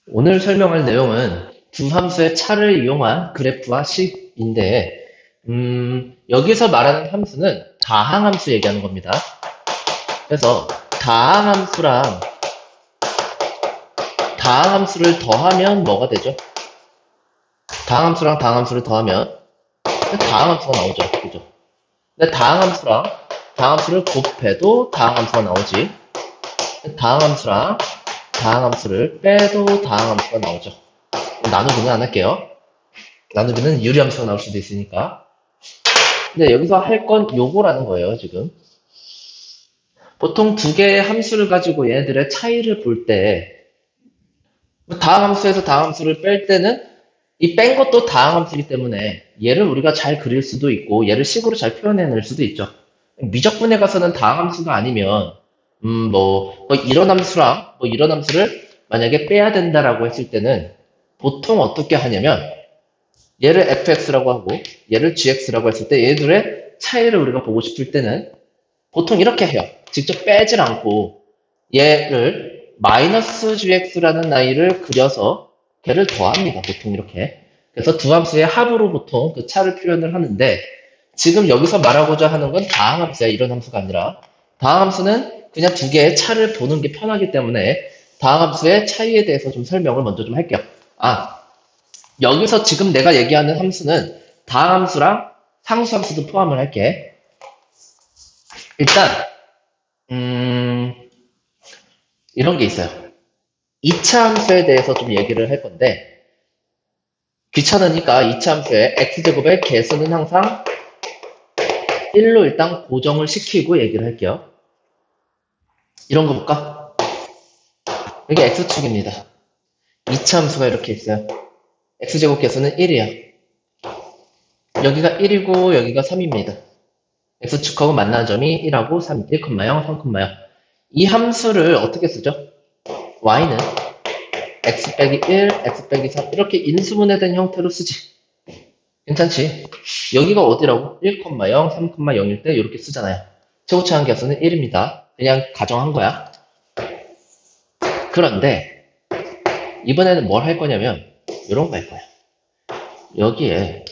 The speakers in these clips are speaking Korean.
오늘 설명할 내용은 두 함수의 차를 이용한 그래프와 식인데, 여기서 말하는 함수는 다항함수 얘기하는 겁니다. 그래서 다항함수를 더하면 뭐가 되죠? 다항함수랑 다항함수를 더하면 다항함수가 나오죠. 그죠? 근데 다항함수를 곱해도 다항함수가 나오지. 다항함수랑 다항함수를 빼도 다항함수가 나오죠. 나누기는 안 할게요. 나누기는 유리함수가 나올 수도 있으니까. 근데 여기서 할 건 요거라는 거예요, 지금. 보통 두 개의 함수를 가지고 얘네들의 차이를 볼 때, 다항함수에서 다항함수를 뺄 때는 이 뺀 것도 다항함수이기 때문에 얘를 우리가 잘 그릴 수도 있고 얘를 식으로 잘 표현해낼 수도 있죠. 미적분에 가서는 다항함수가 아니면 뭐 이런 함수를 만약에 빼야 된다라고 했을 때는 보통 어떻게 하냐면 얘를 fx라고 하고 얘를 gx라고 했을 때 얘들의 차이를 우리가 보고 싶을 때는 보통 이렇게 해요. 직접 빼질 않고 얘를 마이너스 gx라는 나이를 그려서 걔를 더합니다. 보통 이렇게. 그래서 두 함수의 합으로 보통 그 차를 표현을 하는데 지금 여기서 말하고자 하는 건 다항함수야. 이런 함수가 아니라 다항함수는 그냥 두 개의 차를 보는 게 편하기 때문에 다항함수의 차이에 대해서 좀 설명을 먼저 좀 할게요. 여기서 지금 내가 얘기하는 함수는 다항함수랑 상수함수도 포함을 할게. 일단 이런 게 있어요. 2차 함수에 대해서 좀 얘기를 할 건데 귀찮으니까 2차 함수의 x제곱의 개수는 항상 1로 일단 고정을 시키고 얘기를 할게요. 이런 거 볼까? 이게 x축입니다. 2차 함수가 이렇게 있어요. x제곱 개수는 1이야. 여기가 1이고 여기가 3입니다. x축하고 만나는 점이 1하고 3, 1,0, 3,0. 이 함수를 어떻게 쓰죠? y는 x 빼기 1, x 빼기 3 이렇게 인수분해된 형태로 쓰지. 괜찮지? 여기가 어디라고? 1,0, 3,0일 때 이렇게 쓰잖아요. 최고차항 개수는 1입니다. 그냥 가정한 거야. 그런데 이번에는 뭘 할 거냐면 이런 거 할 거야. 여기에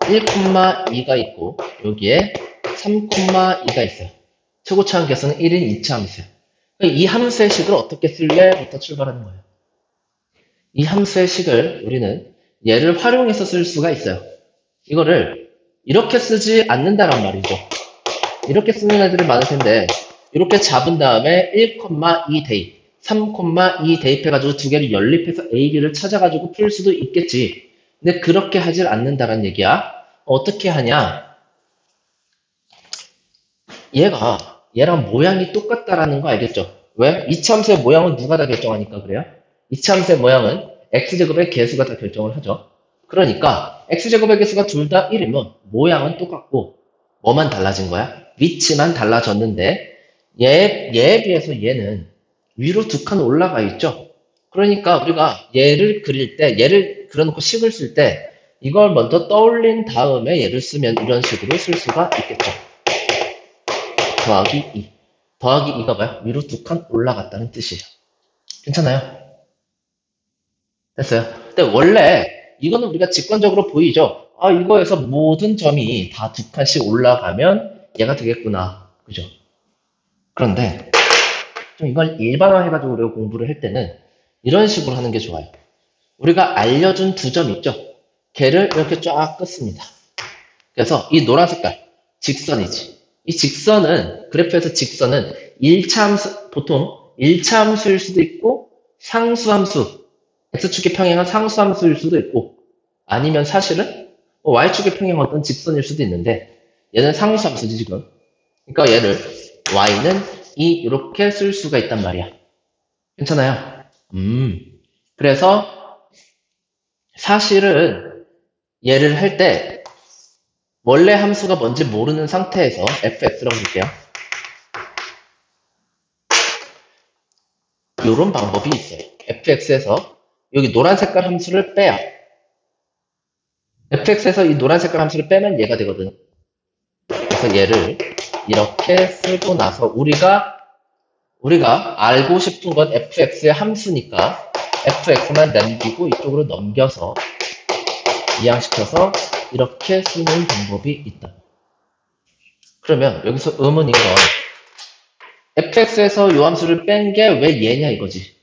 1,2가 있고 여기에 3,2가 있어요. 최고차항 개수는 1인 2차 함수야. 이 함수의 식을 어떻게 쓸래부터 출발하는 거예요. 이 함수의 식을 우리는 얘를 활용해서 쓸 수가 있어요. 이거를 이렇게 쓰지 않는다란 말이죠. 이렇게 쓰는 애들이 많을 텐데 이렇게 잡은 다음에 1,2 대입, 3,2 대입해가지고 두 개를 연립해서 A, B를 찾아가지고 풀 수도 있겠지. 근데 그렇게 하질 않는다란 얘기야. 어떻게 하냐? 얘랑 모양이 똑같다라는 거 알겠죠? 왜? 이차함수의 모양은 누가 다 결정하니까 그래요? 이차함수의 모양은 x제곱의 개수가 다 결정을 하죠. 그러니까 x제곱의 개수가 둘 다 1이면 모양은 똑같고 뭐만 달라진 거야? 위치만 달라졌는데 얘에 비해서 얘는 위로 두 칸 올라가 있죠. 그러니까 우리가 얘를 그려놓고 식을 쓸 때 이걸 먼저 떠올린 다음에 얘를 쓰면 이런 식으로 쓸 수가 있겠죠. 더하기 2. 더하기 2가 뭐야? 위로 두 칸 올라갔다는 뜻이에요. 괜찮아요? 됐어요? 근데 원래 이거는 우리가 직관적으로 보이죠? 이거에서 모든 점이 다 두 칸씩 올라가면 얘가 되겠구나. 그죠? 그런데 좀 이걸 일반화해가지고 우리가 공부를 할 때는 이런 식으로 하는 게 좋아요. 우리가 알려준 두 점 있죠? 걔를 이렇게 쫙 긋습니다. 그래서 이 노란 색깔, 직선이지. 이 직선은, 그래프에서 직선은 1차 함수, 보통 1차 함수일 수도 있고, 상수함수, x축의 평행한 상수함수일 수도 있고, 아니면 사실은 y축의 평행 어떤 직선일 수도 있는데, 얘는 상수함수지, 지금. 그러니까 얘를, y는 이렇게 쓸 수가 있단 말이야. 괜찮아요? 그래서, 사실은 얘를 할 때, 원래 함수가 뭔지 모르는 상태에서 fx라고 볼게요. 이런 방법이 있어요. fx에서 여기 노란 색깔 함수를 빼요. fx에서 이 노란 색깔 함수를 빼면 얘가 되거든. 그래서 얘를 이렇게 쓰고 나서 우리가 알고 싶은 건 fx의 함수니까 fx만 남기고 이쪽으로 넘겨서 이항시켜서 이렇게 쓰는 방법이 있다. 그러면 여기서 의문인 건 fx에서 요 함수를 뺀 게 왜 얘냐 이거지.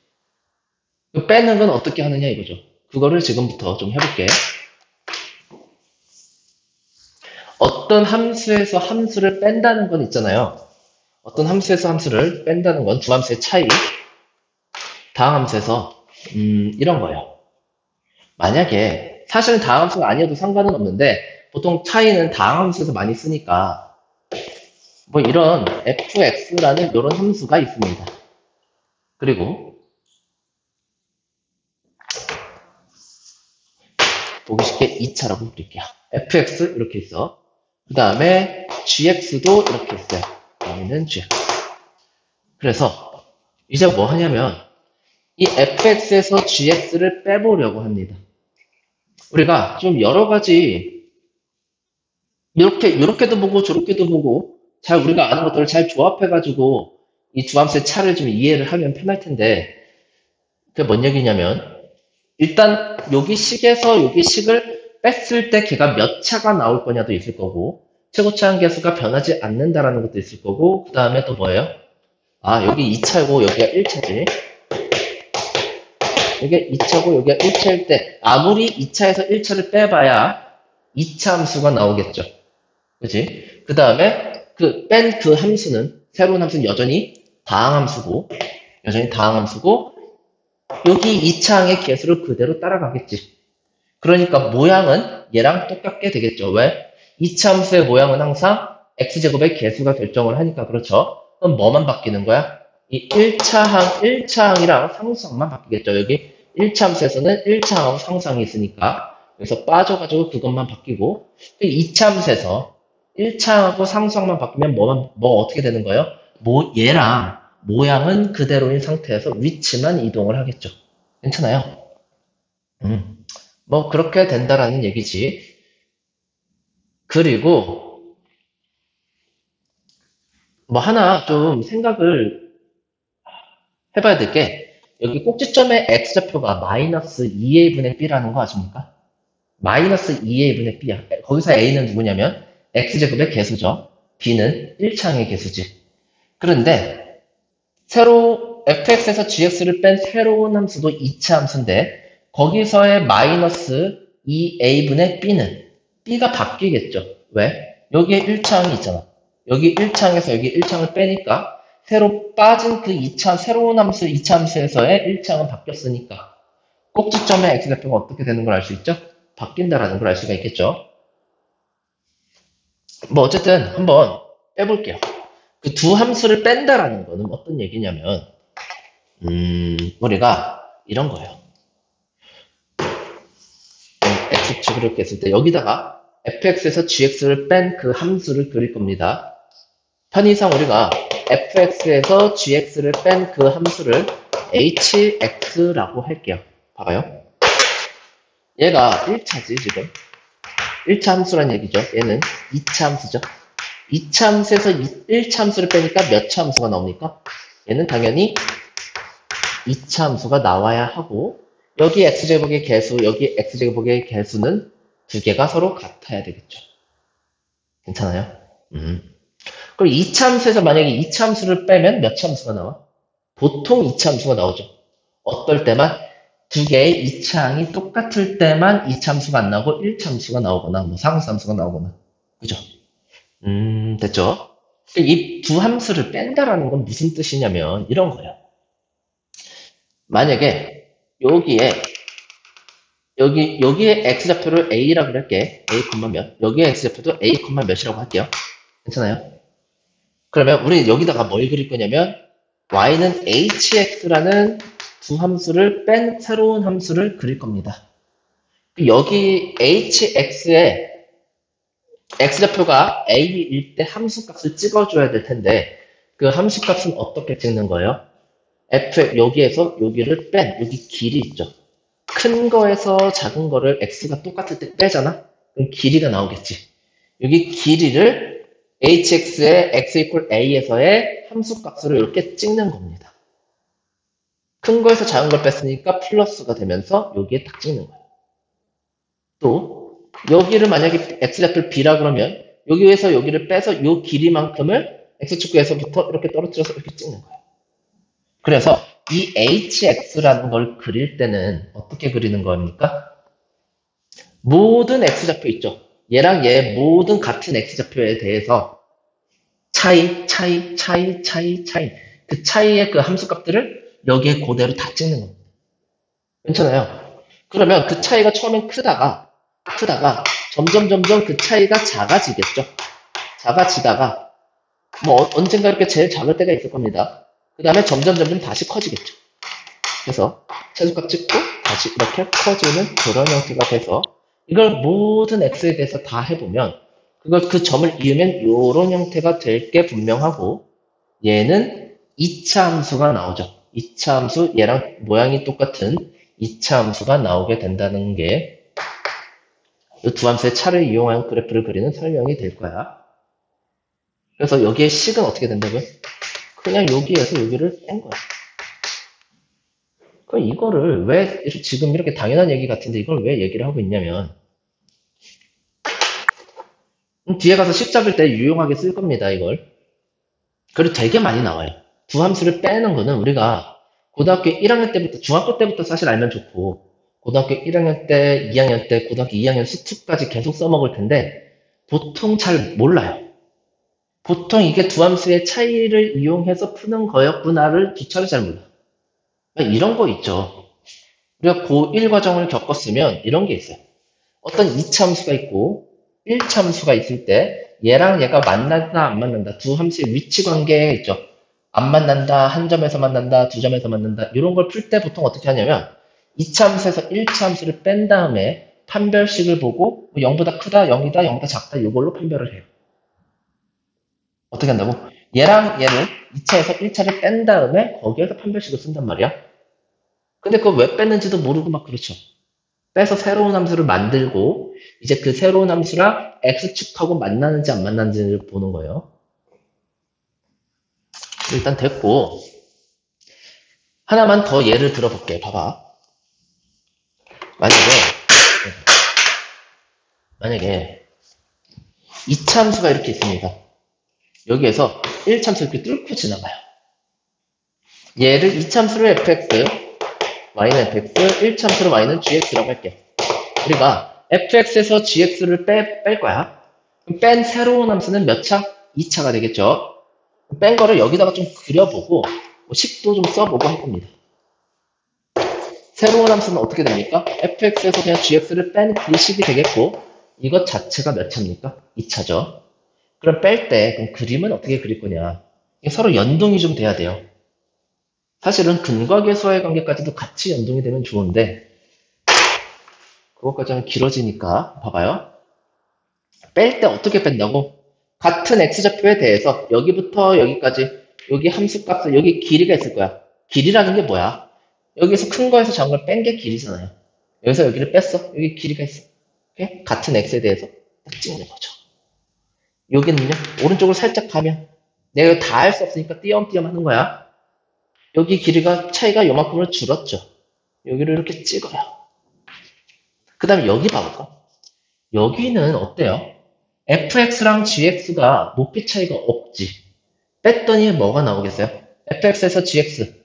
그 빼는 건 어떻게 하느냐 이거죠. 그거를 지금부터 좀 해볼게. 어떤 함수에서 함수를 뺀다는 건 있잖아요. 어떤 함수에서 함수를 뺀다는 건 두 함수의 차이. 다음 함수에서 이런 거예요. 만약에 사실은 다음 함수가 아니어도 상관은 없는데 보통 차이는 다음 함수에서 많이 쓰니까 뭐 이런 fx라는 이런 함수가 있습니다. 그리고 보기 쉽게 2차라고 부를게요. fx 이렇게 있어. 그 다음에 gx도 이렇게 있어요. 여기는 gx. 그래서 이제 뭐 하냐면 이 fx에서 gx를 빼보려고 합니다. 우리가 좀 여러 가지 이렇게도 보고 저렇게도 보고 잘 우리가 아는 것들을 잘 조합해가지고 이 두 함수의 차를 좀 이해를 하면 편할 텐데 그게 뭔 얘기냐면 일단 여기 식에서 여기 식을 뺐을 때 걔가 몇 차가 나올 거냐도 있을 거고 최고차 함계수가 변하지 않는다라는 것도 있을 거고 그 다음에 또 뭐예요? 아 여기 2차고 여기가 1차지. 이게 2차고 여기가 1차일 때 아무리 2차에서 1차를 빼봐야 2차 함수가 나오겠죠. 그치? 그 다음에 뺀 그 함수는 새로운 함수는 여전히 다항함수고 여기 2차항의 개수를 그대로 따라가겠지. 그러니까 모양은 얘랑 똑같게 되겠죠. 왜? 2차 함수의 모양은 항상 x제곱의 개수가 결정을 하니까 그렇죠. 그럼 뭐만 바뀌는 거야? 이 1차항이랑 상수항만 바뀌겠죠. 여기 1차 함수에서는 1차항하고 상수항이 있으니까 여기서 빠져가지고 그것만 바뀌고 2차 함수에서 1차항하고 상수항만 바뀌면 뭐 어떻게 되는 거예요? 얘랑 모양은 그대로인 상태에서 위치만 이동을 하겠죠. 괜찮아요? 뭐 그렇게 된다라는 얘기지. 그리고 뭐 하나 좀 생각을 해봐야 될 게 여기 꼭지점의 x좌표가 마이너스 2a분의 b라는 거 아십니까? 마이너스 2a분의 b야. 거기서 a는 누구냐면 x제곱의 개수죠. b는 1차항의 개수지. 그런데 새로 fx에서 gx를 뺀 새로운 함수도 2차 함수인데 거기서의 마이너스 2a분의 b는 b가 바뀌겠죠. 왜? 여기에 1차항이 있잖아. 여기 1차항에서 여기 1차항을 빼니까 새로 빠진 그 2차 새로운 함수 2차 함수에서의 1차항은 바뀌었으니까 꼭지점의 x좌표가 어떻게 되는 걸 알 수 있죠? 바뀐다라는 걸 알 수가 있겠죠. 뭐 어쨌든 한번 빼볼게요. 그 두 함수를 뺀다라는 거는 어떤 얘기냐면 우리가 이런 거예요. x축을 이렇게 했을 때 여기다가 fx에서 gx를 뺀 그 함수를 그릴 겁니다. 편의상 우리가 fx에서 gx를 뺀 그 함수를 hx라고 할게요. 봐봐요. 얘가 1차지 지금. 1차 함수란 얘기죠. 얘는 2차 함수죠. 2차 함수에서 1차 함수를 빼니까 몇 차 함수가 나옵니까? 얘는 당연히 2차 함수가 나와야 하고 여기 x제곱의 개수, 여기 x제곱의 개수는 두 개가 서로 같아야 되겠죠. 괜찮아요? 그럼 2차 함수에서 만약에 2차 함수를 빼면 몇 차 함수가 나와? 보통 2차 함수가 나오죠. 어떨 때만 두 개의 2차항이 똑같을 때만 2차 함수가 안 나오고 1차 함수가 나오거나 뭐 상수 함수가 나오거나 그죠? 됐죠? 이 두 함수를 뺀다라는 건 무슨 뜻이냐면 이런 거예요. 만약에 여기에 x좌표를 a라고 할게. a, 몇. 여기에 x좌표도 a, 몇이라고 할게요. 괜찮아요? 그러면 우리 여기다가 뭘 그릴 거냐면 y는 hx라는 두 함수를 뺀 새로운 함수를 그릴 겁니다. 여기 hx에 x좌표가 a일 때 함수값을 찍어줘야 될 텐데 그 함수값은 어떻게 찍는 거예요? 여기에서 여기를 뺀 여기 길이 있죠. 큰 거에서 작은 거를 x가 똑같을 때 빼잖아? 그럼 길이가 나오겠지. 여기 길이를 hx의 x equal a에서의 함수값으로 이렇게 찍는 겁니다. 큰 거에서 작은 걸 뺐으니까 플러스가 되면서 여기에 딱 찍는 거예요. 또 여기를 만약에 x좌표를 b라 그러면 여기에서 여기를 빼서 요 길이만큼을 x축구에서부터 이렇게 떨어뜨려서 이렇게 찍는 거예요. 그래서 이 hx라는 걸 그릴 때는 어떻게 그리는 겁니까? 모든 x좌표 있죠. 얘랑 얘 모든 같은 x좌표에 대해서 차이 그 차이의 그 함수값들을 여기에 그대로 다 찍는 겁니다. 괜찮아요? 그러면 그 차이가 처음엔 크다가 점점 그 차이가 작아지겠죠. 작아지다가 뭐 언젠가 이렇게 제일 작을 때가 있을 겁니다. 그 다음에 점점 다시 커지겠죠. 그래서 최소값 찍고 다시 이렇게 커지는 그런 형태가 돼서 이걸 모든 x에 대해서 다 해보면 그걸 그 점을 이으면 이런 형태가 될 게 분명하고 얘는 2차 함수가 나오죠. 2차 함수 얘랑 모양이 똑같은 2차 함수가 나오게 된다는 게 이 두 함수의 차를 이용한 그래프를 그리는 설명이 될 거야. 그래서 여기에 식은 어떻게 된다고요? 그냥 여기에서 여기를 뺀 거야. 그럼 이거를 왜 지금 이렇게 당연한 얘기 같은데 이걸 왜 얘기를 하고 있냐면 뒤에 가서 식 잡을 때 유용하게 쓸 겁니다, 이걸. 그리고 되게 많이 나와요. 두 함수를 빼는 거는 우리가 고등학교 1학년 때부터, 중학교 때부터 사실 알면 좋고, 고등학교 1학년 때, 2학년 때, 고등학교 2학년 수투까지 계속 써먹을 텐데, 보통 잘 몰라요. 보통 이게 두 함수의 차이를 이용해서 푸는 거였구나를 주차를 잘 몰라요. 이런 거 있죠. 우리가 고1 과정을 겪었으면 이런 게 있어요. 어떤 2차 함수가 있고, 1차 함수가 있을 때 얘랑 얘가 만난다 안 만난다 두 함수의 위치 관계 있죠. 안 만난다, 한 점에서 만난다, 두 점에서 만난다 이런 걸 풀 때 보통 어떻게 하냐면 2차 함수에서 1차 함수를 뺀 다음에 판별식을 보고 0보다 크다, 0이다, 0보다 작다 이걸로 판별을 해요. 어떻게 한다고? 얘랑 얘를 2차에서 1차를 뺀 다음에 거기에서 판별식을 쓴단 말이야. 근데 그걸 왜 뺐는지도 모르고 막 그렇죠. 빼서 새로운 함수를 만들고 이제 그 새로운 함수랑 x축하고 만나는지 안 만나는지를 보는 거예요. 일단 됐고 하나만 더 예를 들어볼게. 봐봐. 만약에 2차 함수가 이렇게 있습니다. 여기에서 1차 함수 이렇게 뚫고 지나가요. 얘를 2차 함수를 fx, y는 fx, 1차 함수를 y는 gx라고 할게요. 우리가 fx에서 gx를 뺄 거야. 그럼 뺀 새로운 함수는 몇 차? 2차가 되겠죠. 뺀 거를 여기다가 좀 그려보고 식도 좀 써보고 할 겁니다. 새로운 함수는 어떻게 됩니까? fx에서 그냥 gx를 뺀 그 식이 되겠고 이것 자체가 몇 차입니까? 2차죠. 그럼 뺄 때 그럼 그림은 어떻게 그릴 거냐? 서로 연동이 좀 돼야 돼요. 사실은 근과계수와의 관계까지도 같이 연동이 되면 좋은데 그것까지 하면 길어지니까 봐봐요. 뺄 때 어떻게 뺀다고? 같은 x좌표에 대해서 여기부터 여기까지 여기 함수값을 여기 길이가 있을 거야. 길이라는 게 뭐야? 여기서 큰 거에서 작은 걸 뺀 게 길이잖아요. 여기서 여기를 뺐어. 여기 길이가 있어. 오케이? 같은 x에 대해서 딱 찍는 거죠. 여기는요. 오른쪽으로 살짝 가면 내가 다 할 수 없으니까 띄엄띄엄 하는 거야. 여기 길이가 차이가 요만큼으로 줄었죠. 여기를 이렇게 찍어요. 그 다음에 여기 봐볼까? 여기는 어때요? fx랑 gx가 높이 차이가 없지. 뺐더니 뭐가 나오겠어요? fx에서 gx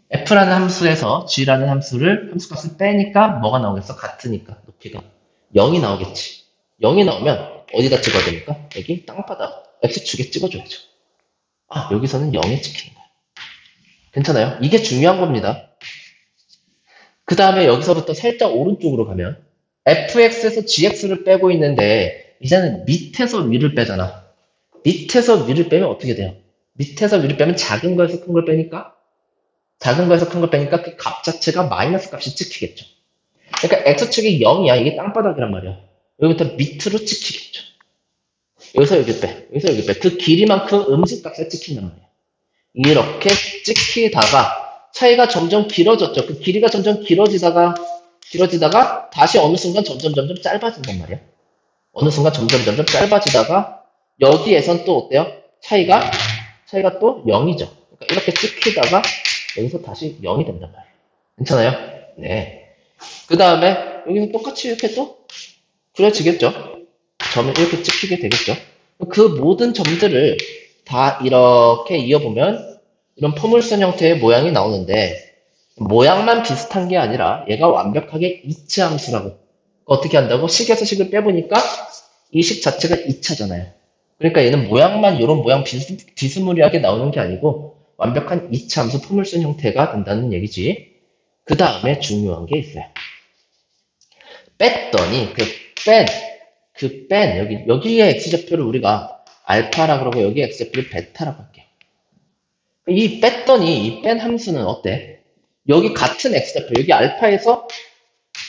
f라는 함수에서 g라는 함수값을 빼니까 뭐가 나오겠어? 같으니까 높이가 0이 나오겠지. 0이 나오면 어디다 찍어야 됩니까? 여기 땅바닥 x축에 찍어줘야죠. 아, 여기서는 0에 찍히는 거야. 괜찮아요? 이게 중요한 겁니다. 그 다음에 여기서부터 살짝 오른쪽으로 가면 fx에서 gx를 빼고 있는데 이제는 밑에서 위를 빼잖아. 밑에서 위를 빼면 어떻게 돼요? 밑에서 위를 빼면 작은 거에서 큰 걸 빼니까 작은 거에서 큰 걸 빼니까 그 값 자체가 마이너스 값이 찍히겠죠. 그러니까 x축이 0이야. 이게 땅바닥이란 말이야. 여기부터 밑으로 찍히겠죠. 여기서 여기 빼. 여기서 여기 빼. 그 길이만큼 음식값에 찍힌단 말이야. 이렇게 찍히다가 차이가 점점 길어졌죠. 그 길이가 점점 길어지다가 다시 어느 순간 점점 짧아진단 말이야. 어느 순간 점점 짧아지다가 여기에선 또 어때요? 차이가 또 0이죠. 그러니까 이렇게 찍히다가 여기서 다시 0이 된단 말이에요. 괜찮아요? 네. 그 다음에 여기서 똑같이 이렇게 또 그려지겠죠? 점을 이렇게 찍히게 되겠죠? 그 모든 점들을 다 이렇게 이어보면 이런 포물선 형태의 모양이 나오는데 모양만 비슷한 게 아니라 얘가 완벽하게 이치함수라고 어떻게 한다고? 식에서 식을 빼보니까 이 식 자체가 2차잖아요. 그러니까 얘는 모양만 이런 모양 비스무리하게 나오는 게 아니고 완벽한 이차함수 포물선 형태가 된다는 얘기지. 그 다음에 중요한 게 있어요. 뺐더니 여기에 x좌표를 우리가 알파라 그러고 여기에 x좌표를 베타라고 할게요. 이 뺐더니 이 뺀 함수는 어때? 여기 같은 x좌표 여기 알파에서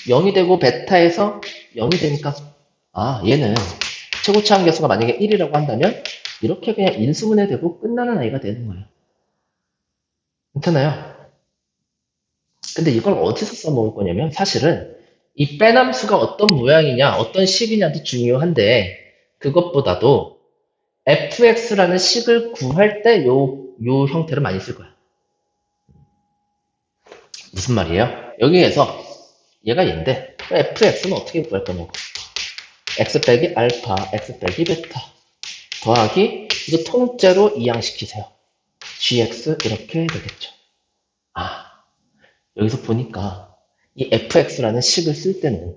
0이 되고 베타에서 0이 되니까 얘는 최고치 한계수가 만약에 1이라고 한다면 이렇게 그냥 인수분해 되고 끝나는 아이가 되는 거예요. 괜찮아요? 근데 이걸 어디서 써먹을 거냐면 사실은 이 빼남수가 어떤 모양이냐 어떤 식이냐도 중요한데 그것보다도 fx라는 식을 구할 때 요 형태를 많이 쓸 거야. 무슨 말이에요? 여기에서 얘가 얘인데 fx는 어떻게 구할 거냐고. x 빼기 알파, x 빼기 베타 더하기 이거 통째로 이항시키세요. gx 이렇게 되겠죠. 여기서 보니까 이 fx라는 식을 쓸 때는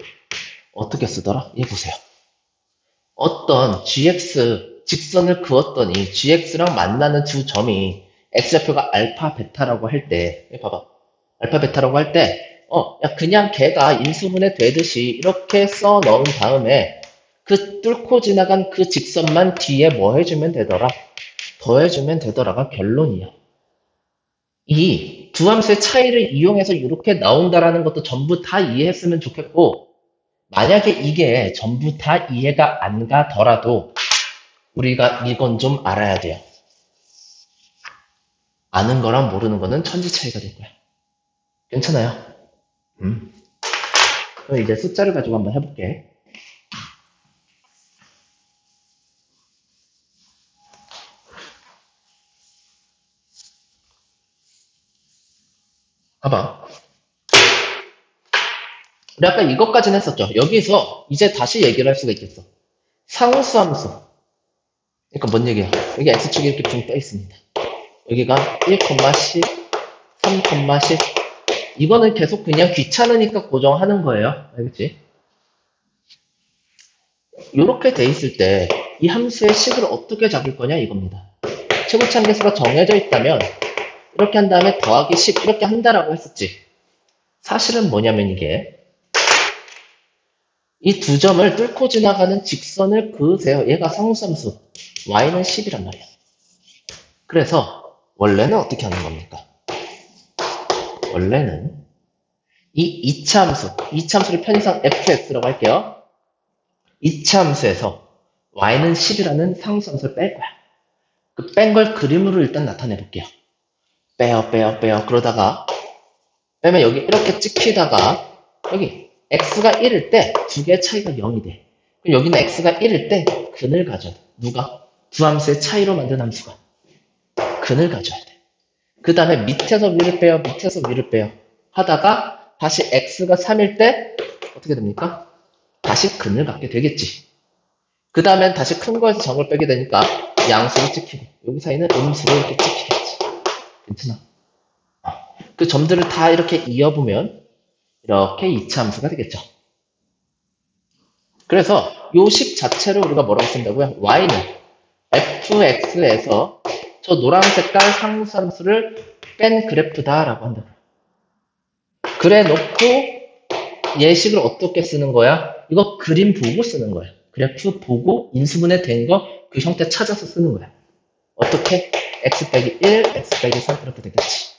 어떻게 쓰더라? 얘 보세요. 어떤 gx 직선을 그었더니 gx랑 만나는 두 점이 x좌표가 알파 베타라고 할 때, 봐봐. 알파 베타라고 할 때, 야, 그냥 걔가 인수분해 되듯이 이렇게 써 넣은 다음에 그 뚫고 지나간 그 직선만 뒤에 뭐 해주면 되더라? 더해주면 되더라가 결론이야. 이 두 함수의 차이를 이용해서 이렇게 나온다라는 것도 전부 다 이해했으면 좋겠고, 만약에 이게 전부 다 이해가 안 가더라도 우리가 이건 좀 알아야 돼요. 아는 거랑 모르는 거는 천지 차이가 될 거야. 괜찮아요? 그럼 이제 숫자를 가지고 한번 해볼게. 봐봐. 우리 아까 이것까지는 했었죠. 여기서 이제 다시 얘기를 할 수가 있겠어. 상수함수. 그러니까 뭔 얘기야? 여기 x축이 이렇게 붕 떠 있습니다. 여기가 1,10, 3,10. 이거는 계속 그냥 귀찮으니까 고정하는 거예요. 알겠지? 이렇게 돼 있을 때 이 함수의 식을 어떻게 잡을 거냐 이겁니다. 최고치 한계수가 정해져 있다면 이렇게 한 다음에 더하기 10 이렇게 한다라고 했었지. 사실은 뭐냐면 이게 이 두 점을 뚫고 지나가는 직선을 그으세요. 얘가 상수함수 y는 10이란 말이야. 그래서 원래는 어떻게 하는 겁니까? 원래는 이 2차 함수를 편의상 fx라고 할게요. 2차 함수에서 y는 10이라는 상수함수를 뺄 거야. 그 뺀 걸 그림으로 일단 나타내 볼게요. 빼요. 그러다가 빼면 여기 이렇게 찍히다가 여기 x가 1일 때 두 개의 차이가 0이 돼. 그럼 여기는 x가 1일 때 근을 가져야 돼. 누가? 두 함수의 차이로 만든 함수가. 근을 가져야 돼. 그 다음에 밑에서 위를 빼요. 하다가 다시 x가 3일 때 어떻게 됩니까? 다시 근을 갖게 되겠지. 그 다음엔 다시 큰 거에서 정을 빼게 되니까 양수를 찍히고 여기 사이는 음수를 이렇게 찍히겠지. 괜찮아? 그 점들을 다 이렇게 이어보면 이렇게 2차 함수가 되겠죠. 그래서 요 식 자체를 우리가 뭐라고 쓴다고요? y는 fx에서 저 노란 색깔 상수함수를 뺀 그래프다라고 한다고요. 그래 놓고 예식을 어떻게 쓰는 거야? 이거 그림 보고 쓰는 거야. 그래프 보고 인수분해 된 거 그 형태 찾아서 쓰는 거야. 어떻게? x 빼기 1, x 빼기 3 이렇게 되겠지.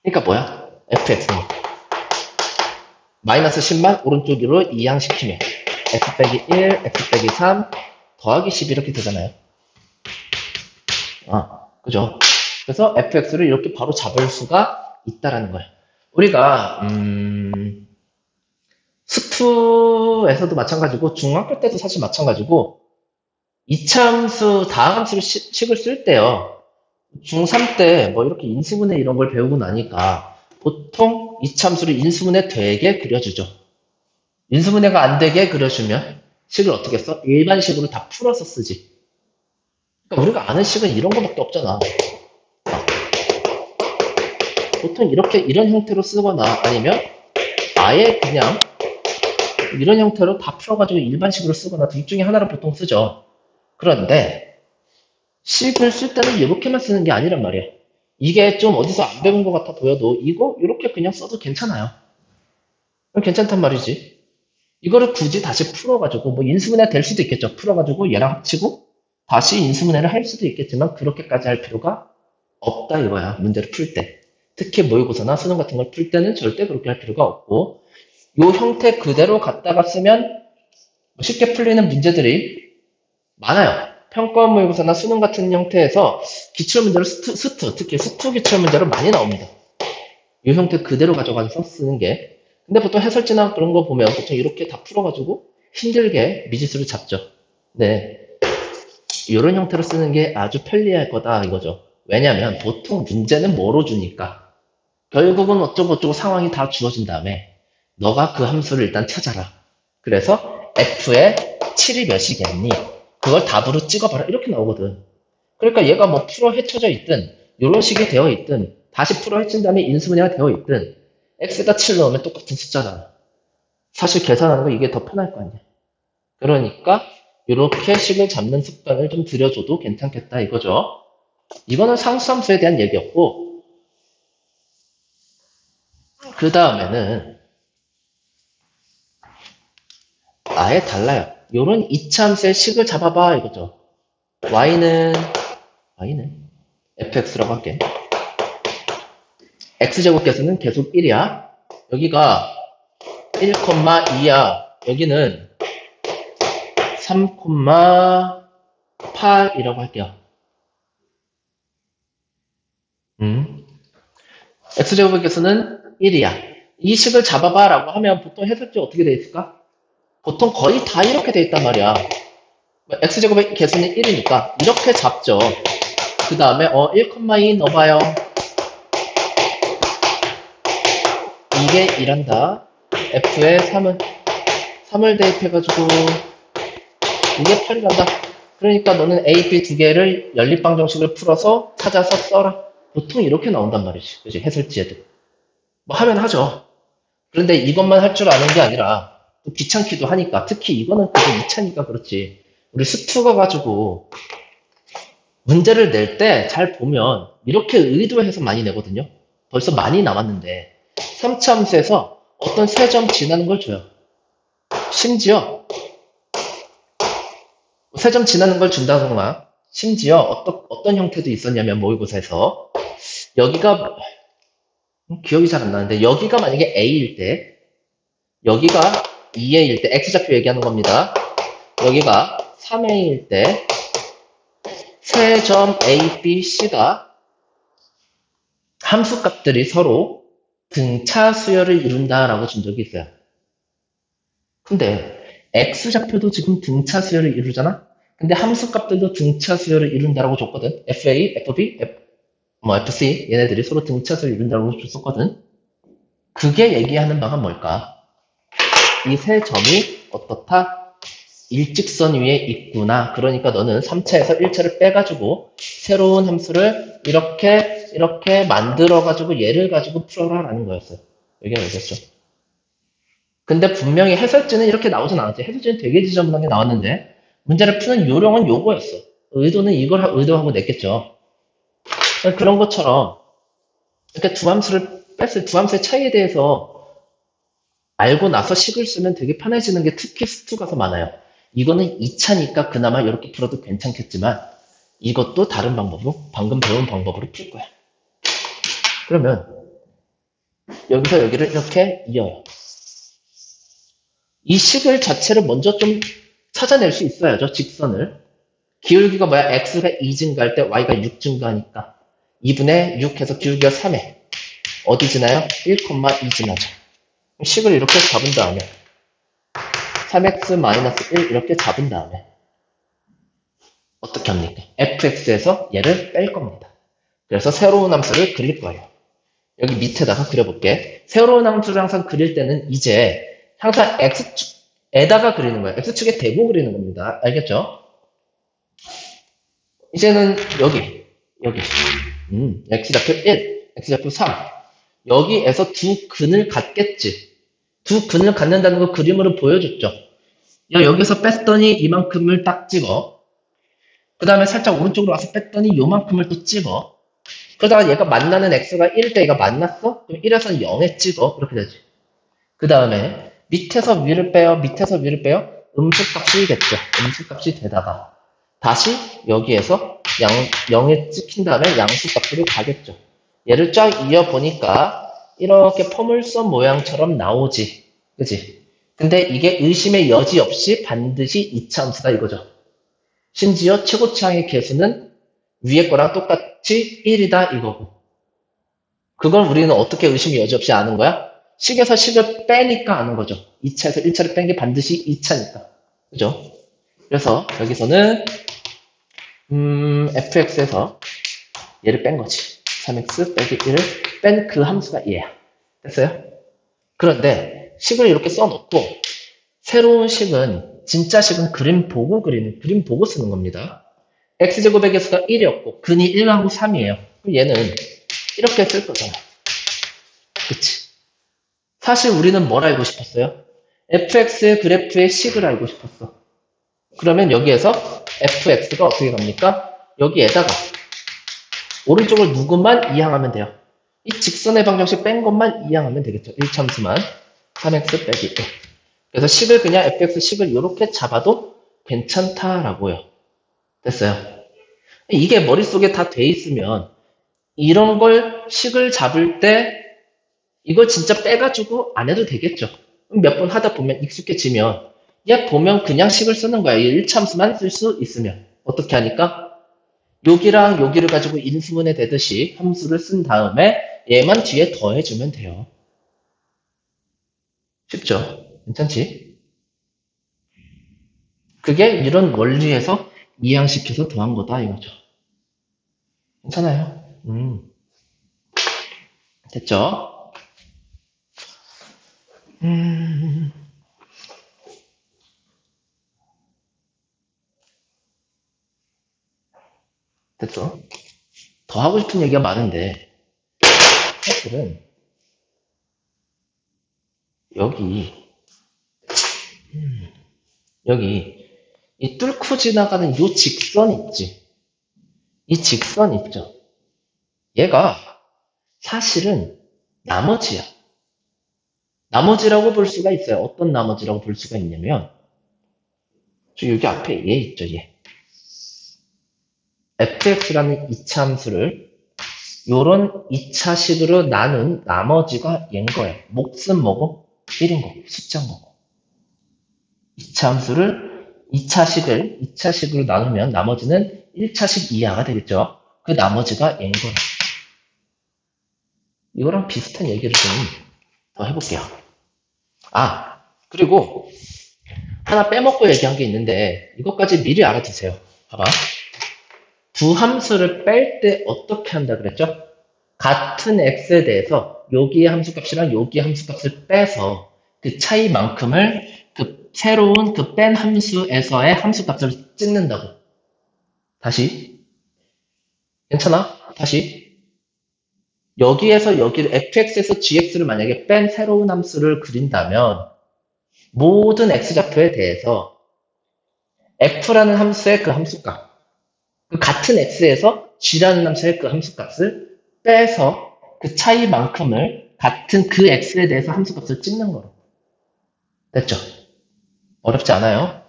그러니까 뭐야? fx는 마이너스 10만 오른쪽으로 이항시키면 x 빼기 1, x 빼기 3 더하기 10 이렇게 되잖아요. 그죠? 그래서 fx를 이렇게 바로 잡을 수가 있다라는 거예요. 우리가 스프에서도 마찬가지고 중학교 때도 사실 마찬가지고 이차함수, 다항함수를 식을 쓸 때요. 중3 때 뭐 이렇게 인수분해 이런 걸 배우고 나니까 보통 이참수를 인수분해 되게 그려주죠. 인수분해가 안 되게 그려주면 식을 어떻게 써? 일반식으로 다 풀어서 쓰지. 그러니까 우리가 아는 식은 이런 거밖에 없잖아. 보통 이렇게 이런 형태로 쓰거나 아니면 아예 그냥 이런 형태로 다 풀어가지고 일반식으로 쓰거나 둘 중에 하나를 보통 쓰죠. 그런데 식을 쓸 때는 이렇게만 쓰는 게 아니란 말이야. 이게 좀 어디서 안 배운 것 같아 보여도 이거 이렇게 그냥 써도 괜찮아요. 괜찮단 말이지. 이거를 굳이 다시 풀어가지고 뭐 인수분해 될 수도 있겠죠. 풀어가지고 얘랑 합치고 다시 인수분해를 할 수도 있겠지만 그렇게까지 할 필요가 없다 이거야. 문제를 풀 때. 특히 모의고사나 수능 같은 걸 풀 때는 절대 그렇게 할 필요가 없고 요 형태 그대로 갖다가 쓰면 쉽게 풀리는 문제들이 많아요. 평가 모의고사나 수능 같은 형태에서 기출문제로 특히 스투 기출문제로 많이 나옵니다. 이 형태 그대로 가져가서 쓰는 게. 근데 보통 해설지나 그런 거 보면 보통 이렇게 다 풀어가지고 힘들게 미지수를 잡죠. 네. 이런 형태로 쓰는 게 아주 편리할 거다 이거죠. 왜냐면 보통 문제는 뭐로 주니까 결국은 어쩌고저쩌고 상황이 다 주어진 다음에 너가 그 함수를 일단 찾아라. 그래서 f의 7이 몇이겠니? 그걸 답으로 찍어봐라. 이렇게 나오거든. 그러니까 얘가 뭐 풀어 헤쳐져 있든 이런 식이 되어 있든 다시 풀어 헤친 다음에 인수분해가 되어 있든 x에다 7 넣으면 똑같은 숫자잖아. 사실 계산하는 거 이게 더 편할 거 아니야. 그러니까 이렇게 식을 잡는 습관을 좀 들여줘도 괜찮겠다 이거죠. 이거는 상수함수에 대한 얘기였고 그 다음에는 아예 달라요. 요런 이차함수의 식을 잡아봐 이거죠. y는 fx라고 할게. x제곱계수는 계속 1이야. 여기가 1,2야. 여기는 3,8이라고 할게요. x제곱계수는 1이야. 이 식을 잡아봐 라고 하면 보통 해설지 어떻게 돼 있을까? 보통 거의 다 이렇게 돼 있단 말이야. x제곱의 계수는 1이니까 이렇게 잡죠. 그 다음에 1,2 넣어봐요. 이게 1한다. f의 3을 대입해가지고 이게 8이란다. 그러니까 너는 a, b 두 개를 연립방정식을 풀어서 찾아서 써라. 보통 이렇게 나온단 말이지. 그지? 해설지에도. 뭐 하면 하죠. 그런데 이것만 할 줄 아는 게 아니라 또 귀찮기도 하니까 특히 이거는 그게 2차니까 그렇지. 우리 스투가 가지고 문제를 낼 때 잘 보면 이렇게 의도해서 많이 내거든요. 벌써 많이 남았는데 3차 함수에서 어떤 세 점 지나는 걸 줘요. 심지어 세 점 지나는 걸 준다거나 심지어 어떤 형태도 있었냐면 모의고사에서 여기가 기억이 잘 안 나는데 여기가 만약에 A일 때 여기가 2A일 때 X좌표 얘기하는 겁니다. 여기가 3A일 때 세 점 A, B, C가 함수값들이 서로 등차 수열을 이룬다라고 준 적이 있어요. 근데 X좌표도 지금 등차 수열을 이루잖아? 근데 함수값들도 등차 수열을 이룬다라고 줬거든. FA, FB, FC 얘네들이 서로 등차 수열을 이룬다라고 줬었거든. 그게 얘기하는 바가 뭘까? 이 세 점이 어떻다? 일직선 위에 있구나. 그러니까 너는 3차에서 1차를 빼가지고 새로운 함수를 이렇게 만들어가지고 얘를 가지고 풀어라 라는 거였어요. 여기가 알겠죠? 근데 분명히 해설지는 이렇게 나오진 않았지. 해설지는 되게 지저분하게 나왔는데 문제를 푸는 요령은 요거였어. 의도는 이걸 의도하고 냈겠죠. 그런 것처럼 이렇게 두 함수를 뺐을 두 함수의 차이에 대해서 알고 나서 식을 쓰면 되게 편해지는 게 특히 스투가 더 많아요. 이거는 2차니까 그나마 이렇게 풀어도 괜찮겠지만 이것도 다른 방법으로 방금 배운 방법으로 풀 거야. 그러면 여기서 여기를 이렇게 이어요. 이 식을 자체를 먼저 좀 찾아낼 수 있어야죠. 직선을. 기울기가 뭐야? x가 2 증가할 때 y가 6 증가하니까 2분의 6 해서 기울기가 3에 어디 지나요? 1,2 지나죠. 식을 이렇게 잡은 다음에 3x-1 이렇게 잡은 다음에 어떻게 합니까? fx에서 얘를 뺄 겁니다. 그래서 새로운 함수를 그릴 거예요. 여기 밑에다가 그려볼게. 새로운 함수를 항상 그릴 때는 이제 항상 x축에다가 그리는 거예요. x축에 대고 그리는 겁니다. 알겠죠? 이제는 여기 x좌표 1, x좌표 3 여기에서 두 근을 갖겠지. 두 근을 갖는다는 거 그림으로 보여줬죠. 야, 여기서 뺐더니 이만큼을 딱 찍어. 그 다음에 살짝 오른쪽으로 와서 뺐더니 요만큼을 또 찍어. 그러다가 얘가 만나는 x가 1 때 얘가 만났어? 그럼 1에서 0에 찍어. 이렇게 되지. 그 다음에 밑에서 위를 빼요. 밑에서 위를 빼요. 음수값이겠죠. 음수값이 되다가 다시 여기에서 0에 찍힌 다음에 양수값으로 가겠죠. 얘를 쫙 이어보니까 이렇게 포물선 모양처럼 나오지. 그치? 근데 이게 의심의 여지 없이 반드시 2차 함수다 이거죠. 심지어 최고차항의 개수는 위에 거랑 똑같이 1이다 이거고. 그걸 우리는 어떻게 의심의 여지 없이 아는 거야? 식에서 식을 빼니까 아는 거죠. 2차에서 1차를 뺀 게 반드시 2차니까. 그죠? 그래서 여기서는 fx에서 얘를 뺀 거지. 3x 빼기 1을 뺀 그 함수가 얘야. 됐어요? 그런데 식을 이렇게 써놓고 새로운 식은 진짜 식은 그림 보고 쓰는 겁니다. x제곱의 개수가 1이었고 근이 1하고 3이에요. 그럼 얘는 이렇게 쓸 거잖아. 그치? 사실 우리는 뭘 알고 싶었어요? fx의 그래프의 식을 알고 싶었어. 그러면 여기에서 fx가 어떻게 갑니까? 여기에다가 오른쪽을 누구만 이항하면 돼요. 이 직선의 방정식 뺀 것만 이항하면 되겠죠. 1참수만 3x 빼기 1. 그래서 식을 그냥 fx 식을 이렇게 잡아도 괜찮다라고요. 됐어요. 이게 머릿속에 다 돼 있으면 이런 걸 식을 잡을 때 이걸 진짜 빼가지고 안 해도 되겠죠. 몇 번 하다 보면 익숙해지면 얘 보면 그냥 식을 쓰는 거야. 1참수만 쓸 수 있으면. 어떻게 하니까? 여기랑 여기를 가지고 인수분해 되듯이 함수를 쓴 다음에 얘만 뒤에 더해주면 돼요. 쉽죠? 괜찮지? 그게 이런 원리에서 이항시켜서 더한 거다 이거죠. 괜찮아요? 됐죠? 됐죠? 더 하고 싶은 얘기가 많은데 사실은 여기 이 뚫고 지나가는 요 직선 있지? 이 직선 있죠? 얘가 사실은 나머지야. 나머지라고 볼 수가 있어요. 어떤 나머지라고 볼 수가 있냐면 저 여기 앞에 얘 있죠, 얘. fx라는 2차 함수를 요런 2차식으로 나눈 나머지가 얘인 거예요. 몫은 뭐고? 1인 거고, 숫자인 거고. 2차 함수를 2차식으로 나누면 나머지는 1차식 이하가 되겠죠. 그 나머지가 얘인 거예요. 이거랑 비슷한 얘기를 좀 더 해볼게요. 아, 그리고 하나 빼먹고 얘기한 게 있는데 이것까지 미리 알아두세요. 봐봐. 두 함수를 뺄 때 어떻게 한다 그랬죠? 같은 x에 대해서 여기의 함수값이랑 여기의 함수값을 빼서 그 차이만큼을 그 새로운 그 뺀 함수에서의 함수값을 찍는다고. 다시. 괜찮아? 다시. 여기에서 여기를 fx에서 gx를 만약에 뺀 새로운 함수를 그린다면 모든 x좌표에 대해서 f라는 함수의 그 함수값, 그 같은 x에서 g라는 함수의 그 함수값을 빼서 그 차이만큼을 같은 그 x에 대해서 함수값을 찍는 거로. 됐죠? 어렵지 않아요?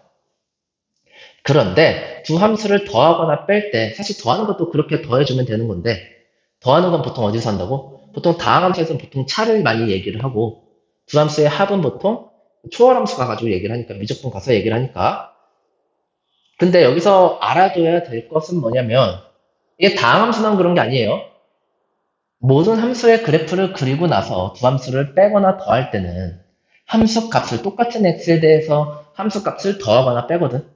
그런데 두 함수를 더하거나 뺄 때 사실 더하는 것도 그렇게 더해주면 되는 건데 더하는 건 보통 어디서 한다고? 보통 다항함수에서는 보통 차를 많이 얘기를 하고 두 함수의 합은 보통 초월함수 가가지고 얘기를 하니까 미적분 가서 얘기를 하니까 근데 여기서 알아둬야 될 것은 뭐냐면 이게 다항함수만 그런 게 아니에요. 모든 함수의 그래프를 그리고 나서 두 함수를 빼거나 더할 때는 함수 값을 똑같은 x에 대해서 함수 값을 더하거나 빼거든.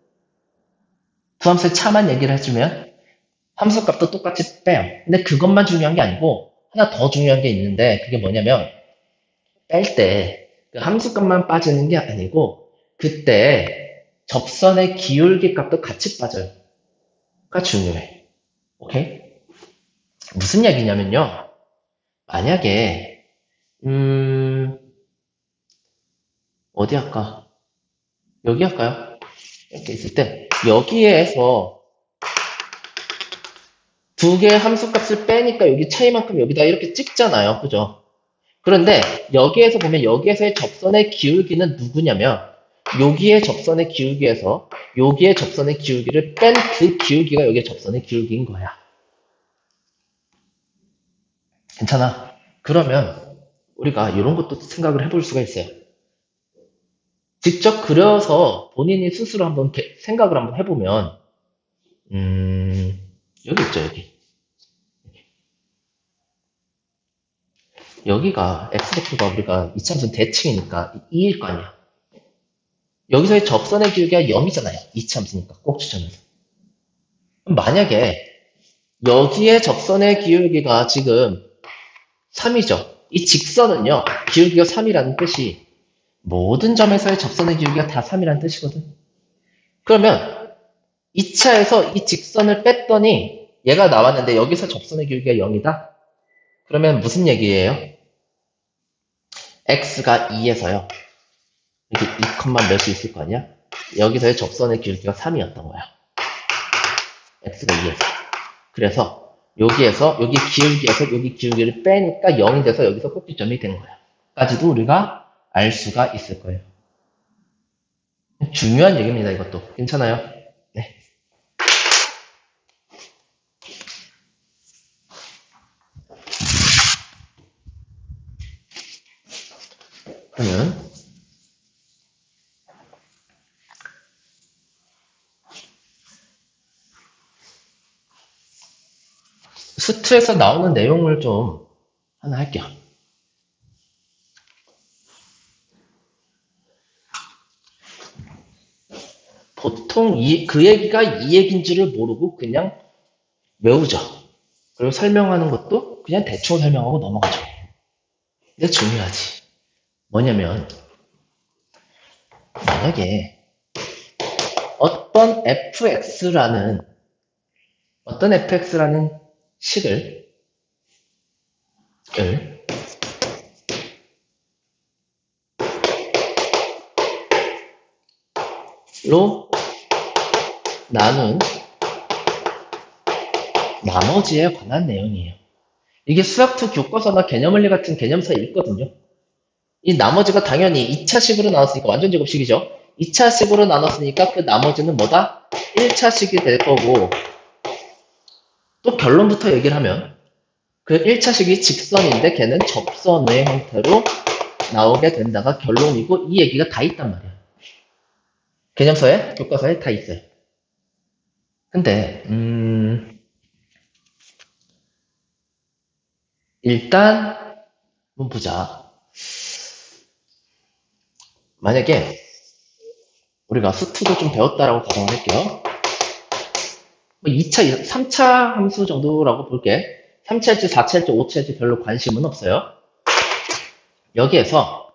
두 함수의 차만 얘기를 해주면 함수값도 똑같이 빼요. 근데 그것만 중요한 게 아니고 하나 더 중요한 게 있는데 그게 뭐냐면 뺄 때 그 함수값만 빠지는 게 아니고 그때 접선의 기울기 값도 같이 빠져요. 가 중요해. 오케이? 무슨 얘기냐면요. 만약에 어디 할까? 여기 할까요? 이렇게 있을 때 여기에서 두 개의 함수값을 빼니까 여기 차이만큼 여기다 이렇게 찍잖아요. 그죠? 그런데 여기에서 보면 여기에서의 접선의 기울기는 누구냐면 여기의 접선의 기울기에서 여기의 접선의 기울기를 뺀 그 기울기가 여기의 접선의 기울기인 거야. 괜찮아? 그러면 우리가 이런 것도 생각을 해볼 수가 있어요. 직접 그려서 본인이 스스로 한번 생각을 한번 해보면 여기 있죠, 여기. 여기가 x좌표가 우리가 이차함수 대칭이니까 2일 거 아니야. 여기서의 접선의 기울기가 0이잖아요. 이차함수니까 꼭 추천해서. 만약에 여기에 접선의 기울기가 지금 3이죠. 이 직선은요. 기울기가 3이라는 뜻이 모든 점에서의 접선의 기울기가 다 3이라는 뜻이거든. 그러면 2차에서 이 직선을 뺐더니 얘가 나왔는데 여기서 접선의 기울기가 0이다? 그러면 무슨 얘기예요? x가 2에서요. 여기 2, 몇이 있을 거 아니야? 여기서의 접선의 기울기가 3이었던 거야. x가 2에서. 그래서 여기에서 여기 기울기에서 여기 기울기를 빼니까 0이 돼서 여기서 꼭지점이 된 거야. 까지도 우리가 알 수가 있을 거예요. 중요한 얘기입니다. 이것도. 괜찮아요? 네. 그러면 수트에서 나오는 내용을 좀 하나 할게요. 보통 그 얘기가 이 얘기인 줄을 모르고 그냥 외우죠. 그리고 설명하는 것도 그냥 대충 설명하고 넘어가죠. 근데 중요하지. 뭐냐면 만약에 어떤 fx라는 식을 로 나눈 나머지에 관한 내용이에요. 이게 수학투 교과서나 개념원리 같은 개념서에 있거든요. 이 나머지가 당연히 2차식으로 나눴으니까 완전 제곱식이죠. 2차식으로 나눴으니까 그 나머지는 뭐다? 1차식이 될 거고 또 결론부터 얘기를 하면 그 1차식이 직선인데 걔는 접선의 형태로 나오게 된다가 결론이고 이 얘기가 다 있단 말이야. 개념서에, 교과서에 다 있어요. 근데 일단 한번 보자. 만약에 우리가 수투도 좀 배웠다라고 가정을 할게요. 2차, 3차 함수 정도라고 볼게. 3차일지 4차일지 5차일지 별로 관심은 없어요. 여기에서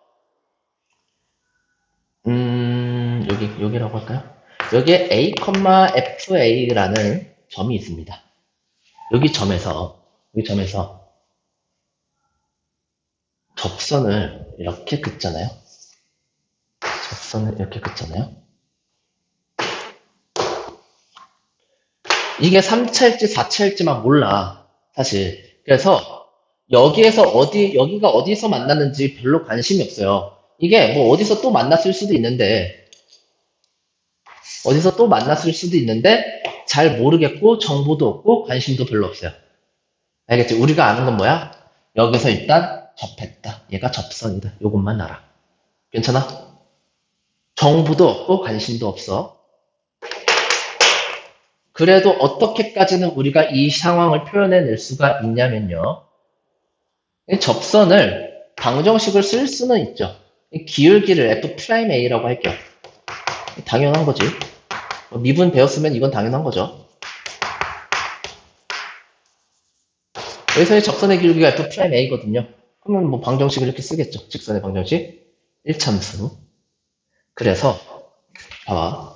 여기라고 할까요? 여기에 a, fa라는 점이 있습니다. 여기 점에서 접선을 이렇게 긋잖아요. 이게 3차일지 4차일지만 몰라. 사실. 그래서 여기가 어디서 만났는지 별로 관심이 없어요. 이게 뭐 어디서 또 만났을 수도 있는데 잘 모르겠고 정보도 없고 관심도 별로 없어요. 알겠지? 우리가 아는 건 뭐야? 여기서 일단 접했다. 얘가 접선이다. 요것만 알아. 괜찮아? 정보도 없고 관심도 없어. 그래도 어떻게까지는 우리가 이 상황을 표현해낼 수가 있냐면요. 접선을 방정식을 쓸 수는 있죠. 기울기를 F'A라고 할게요. 당연한 거지. 미분 배웠으면 이건 당연한 거죠. 여기서의 접선의 길이가 F'A거든요. 그러면 뭐 방정식을 이렇게 쓰겠죠. 직선의 방정식. 1참수. 그래서, 봐봐.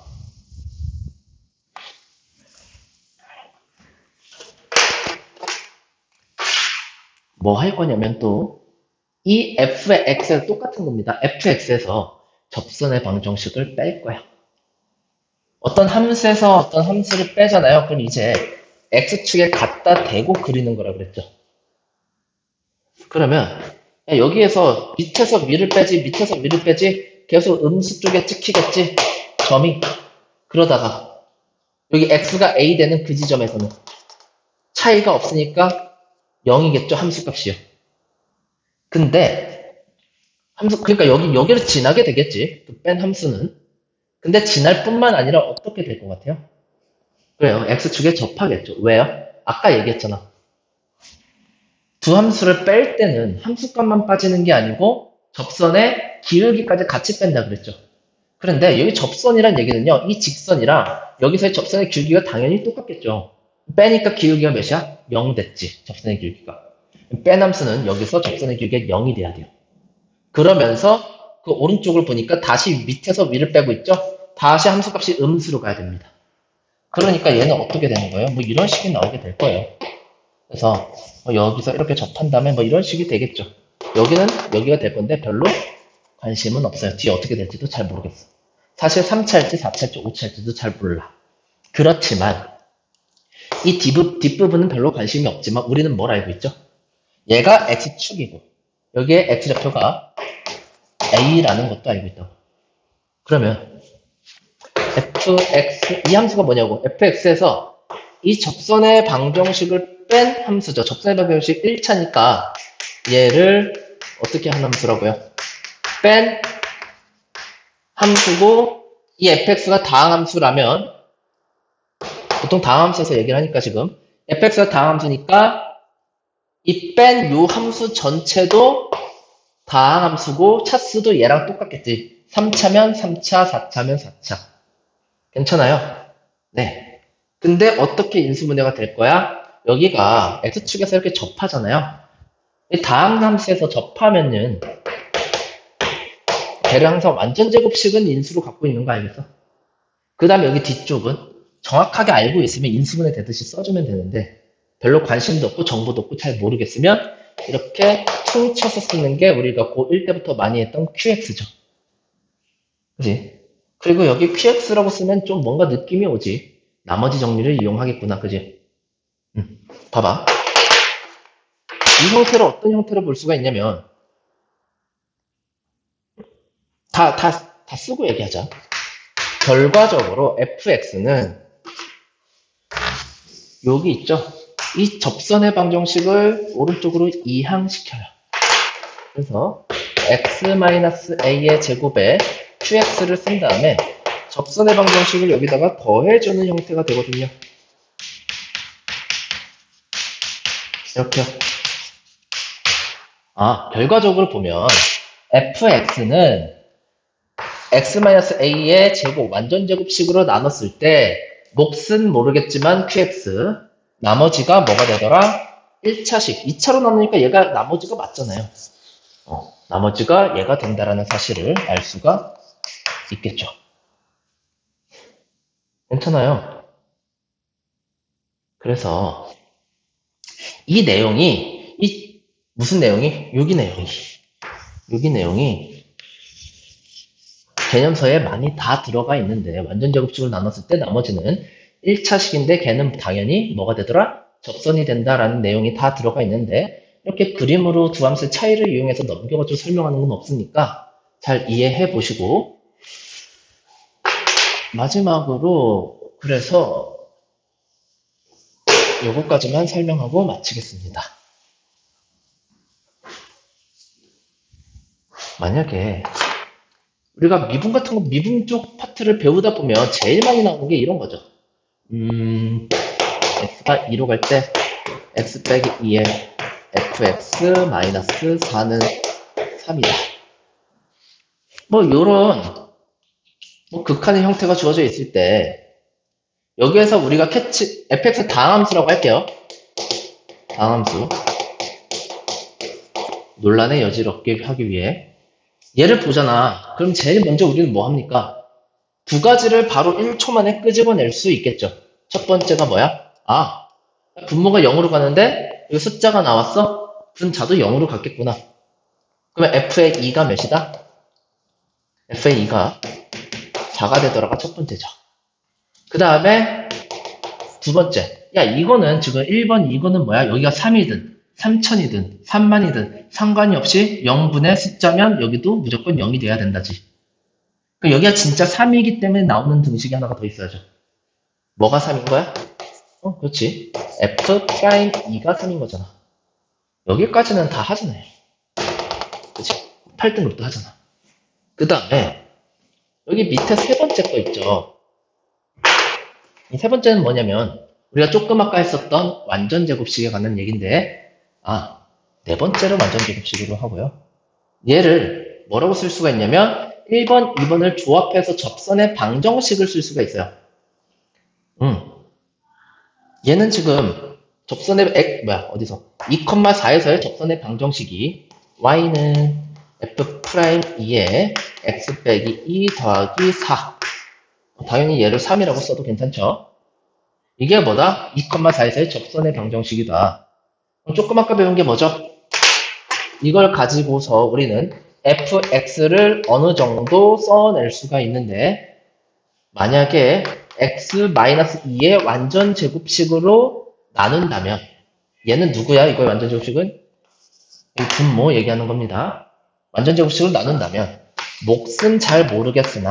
뭐 할 거냐면 또, 이 fx에서 똑같은 겁니다. fx에서 접선의 방정식을 뺄 거야. 어떤 함수에서 어떤 함수를 빼잖아요. 그럼 이제 x축에 갖다 대고 그리는 거라 그랬죠. 그러면 여기에서 밑에서 위를 빼지 밑에서 위를 빼지 계속 음수 쪽에 찍히겠지. 점이. 그러다가 여기 x가 a 되는 그 지점에서는 차이가 없으니까 0이겠죠. 함수값이요. 근데 그러니까 여기를 지나게 되겠지. 그 뺀 함수는. 근데 지날 뿐만 아니라 어떻게 될 것 같아요? 그래요. x축에 접하겠죠. 왜요? 아까 얘기했잖아. 두 함수를 뺄 때는 함수값만 빠지는 게 아니고 접선의 기울기까지 같이 뺀다 그랬죠. 그런데 여기 접선이란 얘기는요. 이 직선이랑 여기서의 접선의 기울기가 당연히 똑같겠죠. 빼니까 기울기가 몇이야? 0 됐지. 접선의 기울기가. 뺀 함수는 여기서 접선의 기울기가 0이 돼야 돼요. 그러면서 그 오른쪽을 보니까 다시 밑에서 위를 빼고 있죠? 다시 함수값이 음수로 가야 됩니다. 그러니까 얘는 어떻게 되는 거예요? 뭐 이런 식이 나오게 될 거예요. 그래서 뭐 여기서 이렇게 접한 다음에 뭐 이런 식이 되겠죠. 여기는 여기가 될 건데 별로 관심은 없어요. 뒤에 어떻게 될지도 잘 모르겠어. 사실 3차일지 4차일지 5차일지도 잘 몰라. 그렇지만 이 뒷부분은 별로 관심이 없지만 우리는 뭘 알고 있죠? 얘가 x축이고 여기에 x좌표가 a라는 것도 알고 있다고. 그러면 fx 이 함수가 뭐냐고. fx에서 이 접선의 방정식을 뺀 함수죠. 접선의 방정식 1차니까 얘를 어떻게 한 함수라고요? 뺀 함수고 이 fx가 다항함수라면 보통 다항함수에서 얘기를 하니까 지금 fx가 다항함수니까 이 뺀 요 함수 전체도 다항함수고 차수도 얘랑 똑같겠지. 3차면 3차, 4차면 4차. 괜찮아요? 네. 근데 어떻게 인수분해가 될 거야? 여기가 x축에서 이렇게 접하잖아요. 이 다항함수에서 접하면은 걔를 항상 완전 제곱식은 인수로 갖고 있는 거 알겠어? 그 다음에 여기 뒤쪽은 정확하게 알고 있으면 인수분해 되듯이 써주면 되는데 별로 관심도 없고 정보도 없고 잘 모르겠으면 이렇게 퉁쳐서 쓰는 게 우리가 고1 때부터 많이 했던 QX죠. 그지? 그리고 여기 QX라고 쓰면 좀 뭔가 느낌이 오지. 나머지 정리를 이용하겠구나. 그지? 봐봐. 이 형태로 어떤 형태로 볼 수가 있냐면 다 쓰고 얘기하자. 결과적으로 fx는 여기 있죠. 이 접선의 방정식을 오른쪽으로 이항시켜요. 그래서 x-a의 제곱에 qx를 쓴 다음에 접선의 방정식을 여기다가 더해주는 형태가 되거든요. 이렇게요. 결과적으로 보면 fx는 x-a의 제곱, 완전 제곱식으로 나눴을 때 몫은 모르겠지만 qx, 나머지가 뭐가 되더라? 1차식, 2차로 나누니까 얘가 나머지가 맞잖아요. 나머지가 얘가 된다라는 사실을 알 수가 있겠죠. 괜찮아요. 그래서 이 내용이 무슨 내용이? 여기 내용이 개념서에 많이 다 들어가 있는데 완전 제곱식을 나눴을 때 나머지는 1차식인데 걔는 당연히 뭐가 되더라? 접선이 된다라는 내용이 다 들어가 있는데 이렇게 그림으로 두 함수의 차이를 이용해서 넘겨가지고 설명하는 건 없으니까 잘 이해해 보시고 마지막으로 그래서 요거까지만 설명하고 마치겠습니다. 만약에 우리가 미분 같은 거, 미분 쪽 파트를 배우다 보면 제일 많이 나오는 게 이런 거죠. x가 2로 갈 때 x 빼기 2에 fx 마이너스 4는 3이다. 뭐 요런 극한의 형태가 주어져 있을 때 여기에서 우리가 fx 다항함수라고 할게요. 다항함수. 논란의 여지를 없게 하기 위해 얘를 보잖아. 그럼 제일 먼저 우리는 뭐 합니까? 두 가지를 바로 1초 만에 끄집어낼 수 있겠죠. 첫 번째가 뭐야? 아, 분모가 0으로 가는데 여기 숫자가 나왔어? 분자도 0으로 갔겠구나. 그러면 f의 2가 몇이다? f의 2가 4가 되더라가 첫 번째죠. 그 다음에 두 번째. 야, 이거는 지금 1번 이거는 뭐야? 여기가 3이든 3000이든 3만이든 상관이 없이 0분의 숫자면 여기도 무조건 0이 돼야 된다지. 그럼 여기가 진짜 3이기 때문에 나오는 등식이 하나가 더 있어야죠. 뭐가 3인 거야? 그렇지. f'2가 3인 거잖아. 여기까지는 다 하잖아요. 그렇지. 8등급도 하잖아. 그 다음에 여기 밑에 세 번째 거 있죠. 이 세 번째는 뭐냐면 우리가 조금 아까 했었던 완전 제곱식에 관한 얘기인데 네 번째로 완전 제곱식으로 하고요. 얘를 뭐라고 쓸 수가 있냐면 1번, 2번을 조합해서 접선의 방정식을 쓸 수가 있어요. 얘는 지금 접선의 어디서 2,4에서의 접선의 방정식이 y는 f'2에 x 빼기 2 더하기 4 당연히 얘를 3이라고 써도 괜찮죠. 이게 뭐다? 2,4에서의 접선의 방정식이다. 조금 아까 배운 게 뭐죠? 이걸 가지고서 우리는 fx를 어느 정도 써낼 수가 있는데 만약에 x-2의 완전 제곱식으로 나눈다면 얘는 누구야? 이거의 완전 제곱식은? 이 분모 얘기하는 겁니다. 완전 제곱식으로 나눈다면 몫은 잘 모르겠으나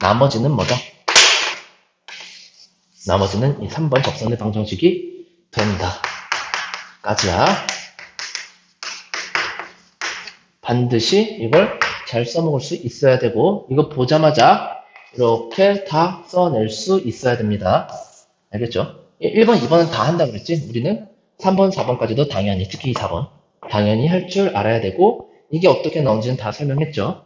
나머지는 뭐죠? 나머지는 이 3번 접선의 방정식이 된다. 까지야. 반드시 이걸 잘 써먹을 수 있어야 되고 이거 보자마자 이렇게 다 써낼 수 있어야 됩니다. 알겠죠? 1번, 2번은 다 한다 그랬지? 우리는 3번, 4번까지도 당연히, 특히 4번 당연히 할 줄 알아야 되고 이게 어떻게 나오는지는 다 설명했죠?